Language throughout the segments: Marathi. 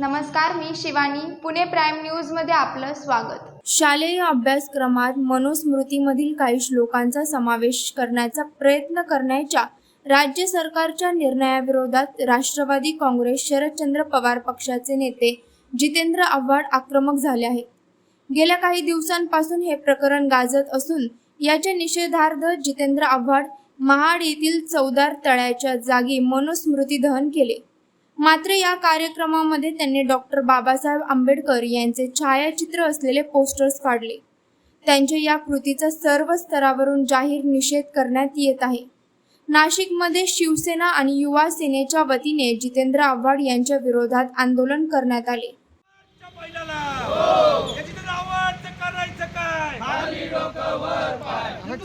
नमस्कार, मी शिवानी. पुणे प्राईम न्यूजमध्ये आपलं स्वागत. शालेय अभ्यासक्रमात मनुस्मृतीमधील काही श्लोकांचा समावेश करण्याचा प्रयत्न करण्याच्या राज्य सरकारच्या निर्णयाविरोधात राष्ट्रवादी काँग्रेस शरदचंद्र पवार पक्षाचे नेते जितेंद्र आव्हाड आक्रमक झाले आहेत. गेल्या काही दिवसांपासून हे प्रकरण गाजत असून याच्या निषेधार्थ जितेंद्र आव्हाड महाड येथील चौदार तळ्याच्या जागी मनुस्मृती दहन केले. मात्र या कार्यक्रमामध्ये त्यांनी डॉक्टर बाबासाहेब आंबेडकर यांचे छायाचित्र असलेले पोस्टर्स फाडले. त्यांच्या या कृतीचा सर्व स्तरावरून जाहीर निषेध करण्यात येत आहे. नाशिकमध्ये शिवसेना आणि युवा सेनेच्या वतीने जितेंद्र आव्हाड यांच्या विरोधात आंदोलन करण्यात आले.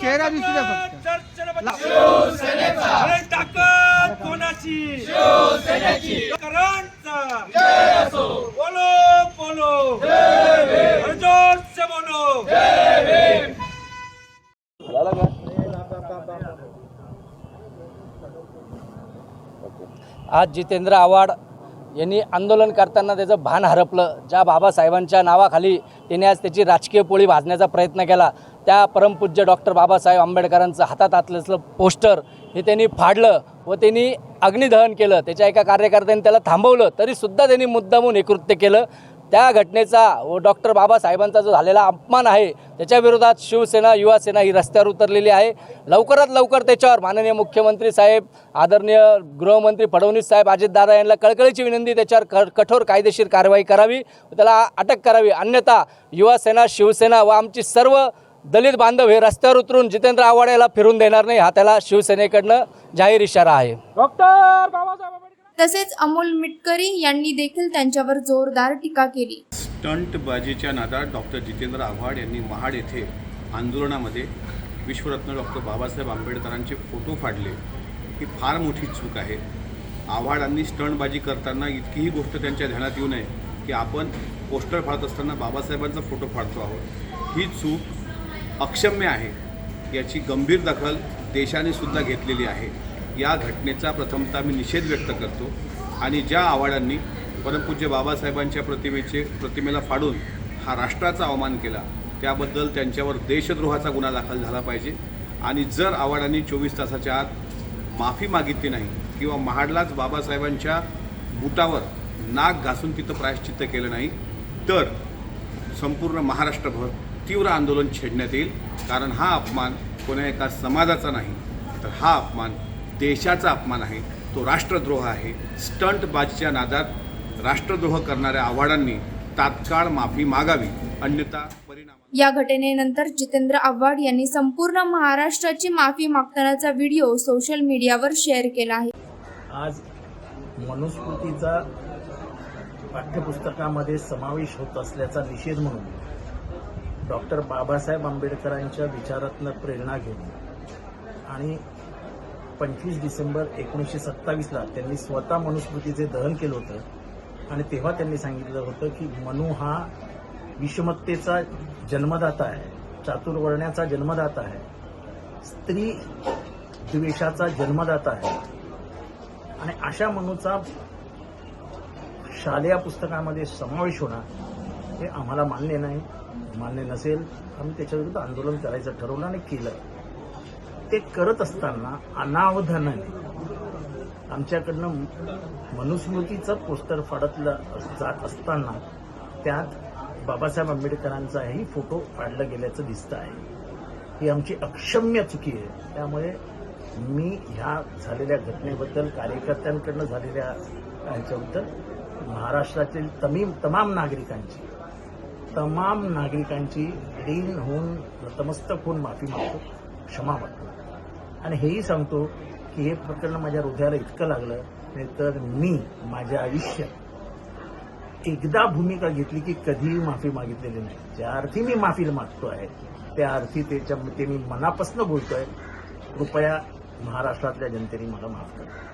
चेहरा दिसू आज जितेंद्र आव्हाड यांनी आंदोलन करताना त्याचं भान हरपलं. ज्या बाबासाहेबांच्या नावाखाली त्याने आज त्याची राजकीय पोळी भाजण्याचा प्रयत्न केला, त्या परमपूज्य डॉक्टर बाबासाहेब आंबेडकरांचं हातात असलेलं पोस्टर हे त्यांनी फाडलं व त्यांनी अग्निदहन केलं. त्याच्या एका कार्यकर्त्यांनी त्याला थांबवलं, तरीसुद्धा त्यांनी मुद्दामून हे कृत्य केलं. त्या घटनेचा व डॉक्टर बाबासाहेबांचा जो झालेला अपमान आहे त्याच्या विरोधात शिवसेना युवा सेना ही रस्त्यावर उतरलेली आहे. लवकरात लवकर त्याच्यावर माननीय मुख्यमंत्री साहेब, आदरणीय गृहमंत्री फडणवीस साहेब, अजितदादा यांना कळकळीची विनंती, त्याच्यावर कठोर कायदेशीर कारवाई करावी, त्याला अटक करावी. अन्यथा युवा सेना, शिवसेना व आमची सर्व दलित बांधव हे रस्त्यावर उतरून जितेंद्र आव्हाड याला फिरून देणार नाही, हा त्याला शिवसेनेकडनं जाहीर इशारा आहे. डॉक्टर बाबासाहेब तसेच अमोल मिटकरी यांनी देखील त्यांच्यावर जोरदार टीका केली. स्टंटबाजीच्या नादात डॉक्टर जितेंद्र आव्हाड यांनी महाड येथे आंदोलनामध्ये विश्वरत्न डॉक्टर बाबासाहेब आंबेडकरांचे फोटो फाडले. ही फार मोठी चूक आहे. आव्हाडांनी स्टंटबाजी करताना इतकीही गोष्ट त्यांच्या ध्यानात येऊ नये की आपण पोस्टर फाडत असताना बाबासाहेबांचा फोटो फाडतो आहोत. ही चूक अक्षम्य आहे. याची गंभीर दखल देशाने सुद्धा घेतलेली आहे. या घटनेचा प्रथमतः मी निषेध व्यक्त करतो आणि ज्या आव्हाडांनी परमपूज्य बाबासाहेबांच्या प्रतिमेला फाडून हा राष्ट्राचा अवमान केला त्याबद्दल त्यांच्यावर देशद्रोहाचा गुन्हा दाखल झाला पाहिजे. आणि जर आव्हाडांनी 24 तासाच्या आत माफी मागितली नाही किंवा महाडलाच बाबासाहेबांच्या बुटावर नाक घासून तिथं प्रायश्चित्त केलं नाही तर संपूर्ण महाराष्ट्रभर तीव्र आंदोलन छेडण्यात येईल. कारण हा अपमान कोणा एका समाजाचा नाही तर हा अपमान देशाचा अपमान आहे, तो राष्ट्रद्रोह आहे. स्टंटबाजीच्या नादात राष्ट्रद्रोह करणाऱ्या आव्हाडांनी तात्काळ माफी मागावी, अन्यथा परिणाम. या घटनेनंतर जितेंद्र आव्हाड यांनी संपूर्ण महाराष्ट्राची माफी मागतानाचा व्हिडिओ सोशल मीडियावर शेअर केला आहे. आज मनुस्मृतीचा पाठ्यपुस्तकामध्ये समावेश होत असल्याचा निषेध म्हणून डॉक्टर बाबासाहेब आंबेडकरांच्या विचारातनं प्रेरणा घेऊन आणि 25 डिसेंबर 1927ला त्यांनी स्वतः मनुस्मृतीचे दहन केलं होतं आणि तेव्हा त्यांनी सांगितलं होतं की मनु हा विषमतेचा जन्मदाता आहे, चातुर्वर्ण्याचा जन्मदाता आहे, स्त्री द्वेषाचा जन्मदाता आहे. आणि अशा मनुचा शालेय पुस्तकामध्ये समावेश होणार हे आम्हाला मान्य नाही. मान्य नसेल आम्ही त्याच्याविरुद्ध आंदोलन करायचं ठरवलं आणि केलं. ते करत असताना अनावधानाने आमच्याकडनं मनुस्मृतीचं पोस्टर फाडतलं जात असताना त्यात बाबासाहेब आंबेडकरांचाही फोटो फाडला गेल्याचं दिसतं आहे. ही आमची अक्षम्य चुकी आहे. त्यामुळे मी ह्या झालेल्या घटनेबद्दल, कार्यकर्त्यांकडनं झालेल्या यांच्याबद्दल महाराष्ट्रातील तमाम नागरिकांची ऋण होऊन नतमस्तक होऊन माफी मागतो, क्षमा मागतो. आणि हेही सांगतो की हे प्रकरण माझ्या हृदयाला इतकं लागलं नाही तर मी माझ्या आयुष्यात एकदा भूमिका घेतली की कधीही माफी मागितलेली नाही. ज्या अर्थी मी माफी मागतो आहे त्या अर्थी ते मी मनापासून बोलतोय. कृपया महाराष्ट्रातल्या जनतेने मला माफ करा.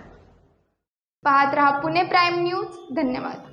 पाहत रहा पुणे प्राईम न्यूज. धन्यवाद.